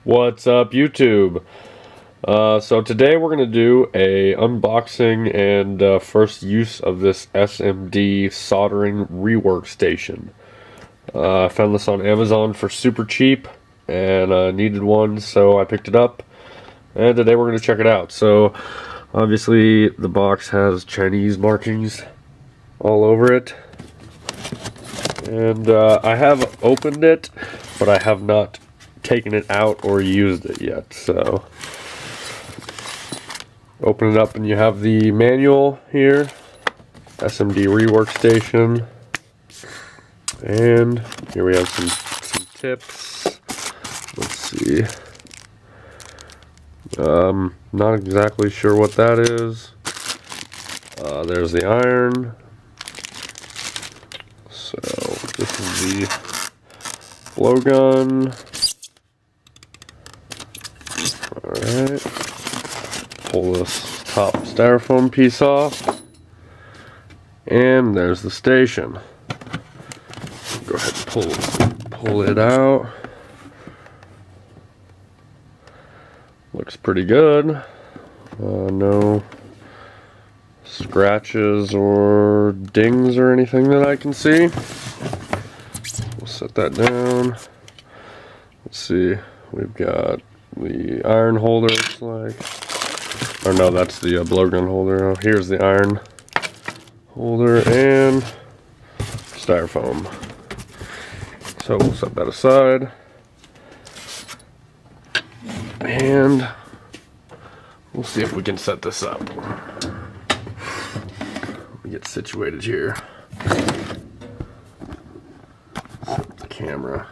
What's up, YouTube? So today we're going to do a unboxing and first use of this SMD soldering rework station. I found this on Amazon for super cheap and needed one, so I picked it up. And today we're going to check it out. So obviously the box has Chinese markings all over it. And I have opened it, but I have not taken it out or used it yet. So open it up and you have the manual here, SMD rework station, and here we have some tips. Let's see. Not exactly sure what that is. There's the iron. So this is the blowgun. Alright, pull this top styrofoam piece off, and there's the station. Go ahead and pull it out. Looks pretty good. No scratches or dings or anything that I can see. We'll set that down. Let's see, we've got the iron holder, looks like. Or no, that's the blowgun holder. Oh, here's the iron holder and styrofoam. So we'll set that aside. And we'll see if we can set this up. Let me get situated here. Set the camera.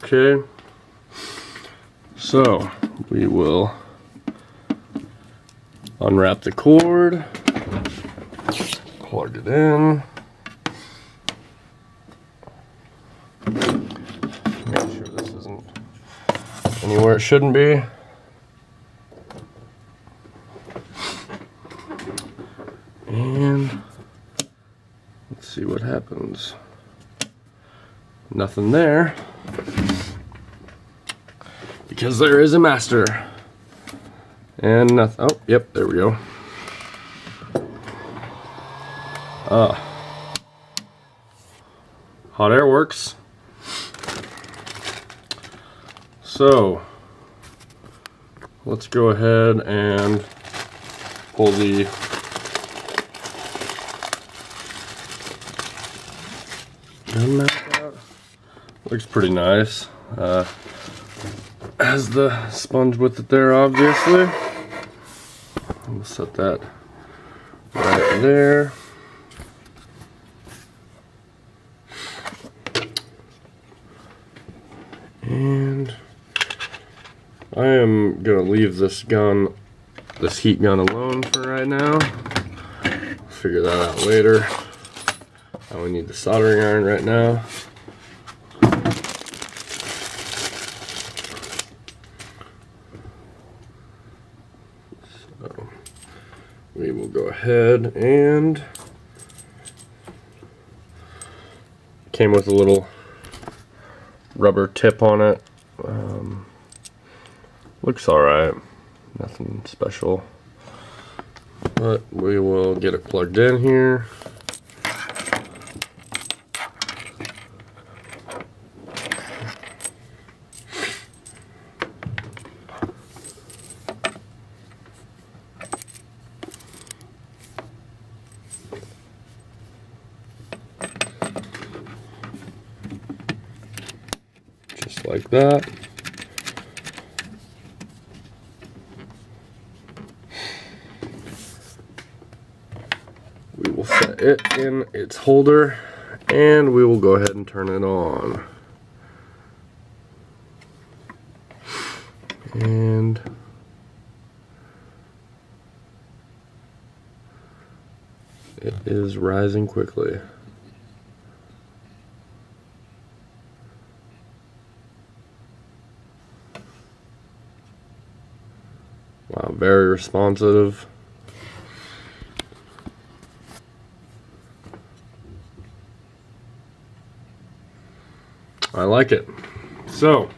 Okay, so we will unwrap the cord, plug it in, make sure this isn't anywhere it shouldn't be, and let's see what happens. Nothing there, because there is a master. And nothing. Oh, yep, there we go. Hot air works. So let's go ahead and pull the gun mount out. Looks pretty nice. Has the sponge with it there, obviously. We'll set that right there. And I am gonna leave this heat gun alone for right now. Figure that out later. I only need the soldering iron right now. So we will go ahead and came with a little rubber tip on it. Looks alright, nothing special, but we will get it plugged in here. Just like that. We will set it in its holder and we will go ahead and turn it on. And it is rising quickly. Wow, very responsive. I like it. So,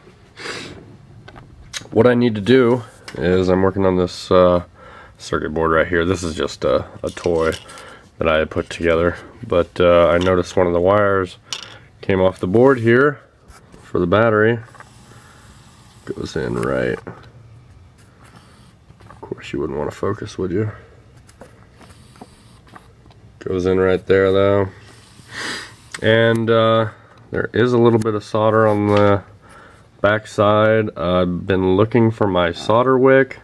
what I need to do is I'm working on this circuit board right here. This is just a toy that I had put together, but I noticed one of the wires came off the board here for the battery. Goes in right. Of course, you wouldn't want to focus, would you? Goes in right there though. And there is a little bit of solder on the back side. I've been looking for my solder wick.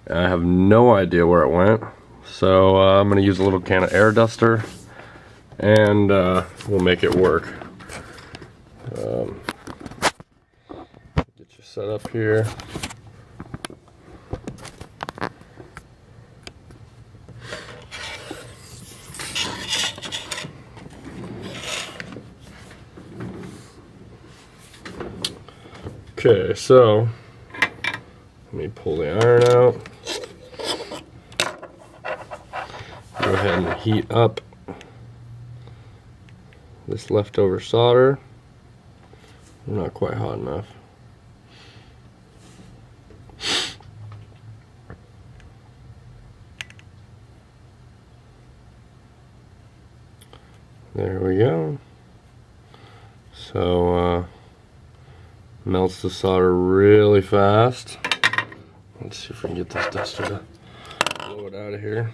I have no idea where it went. So I'm going to use a little can of air duster and we'll make it work. Get you set up here. Okay, so let me pull the iron out. Go ahead and heat up this leftover solder. Not quite hot enough. There we go. So melts the solder really fast. Let's see if we can get this duster to blow it out of here.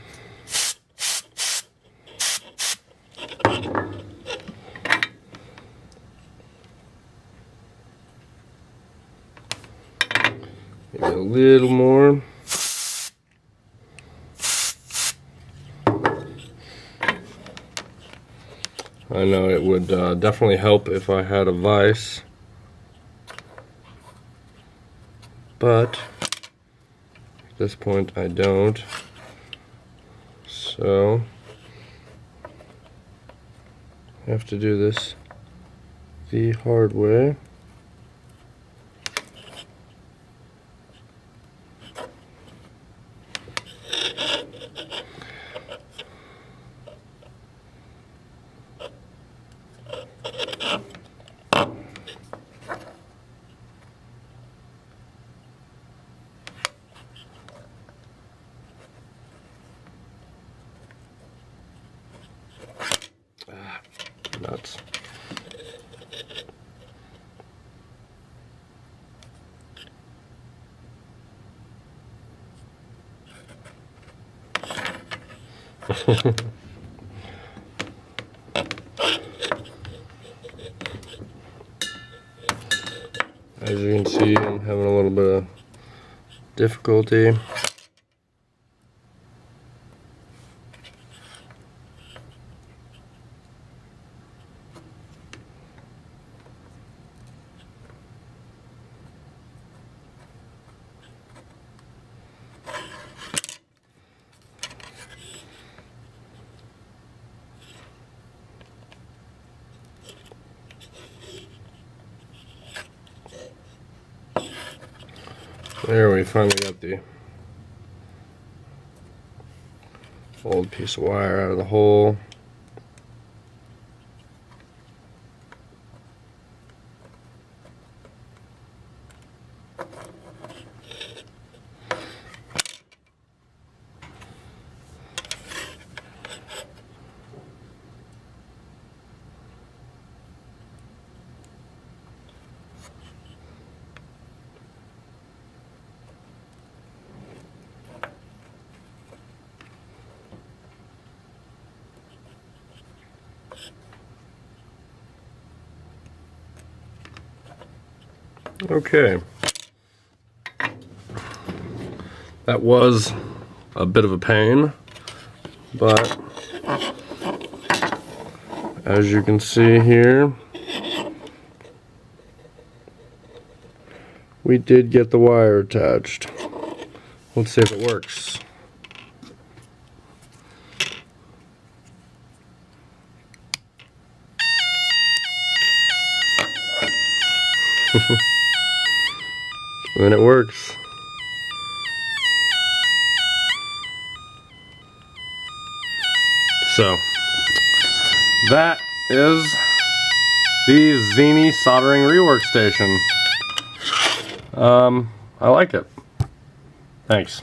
Maybe a little more. I know it would definitely help if I had a vise, but at this point I don't, so I have to do this the hard way. Nuts. As you can see, I'm having a little bit of difficulty. There, we finally got the old piece of wire out of the hole. Okay, that was a bit of a pain, but as you can see here, we did get the wire attached. Let's see if it works. And it works. So that is the ZENY soldering rework station. I like it. Thanks.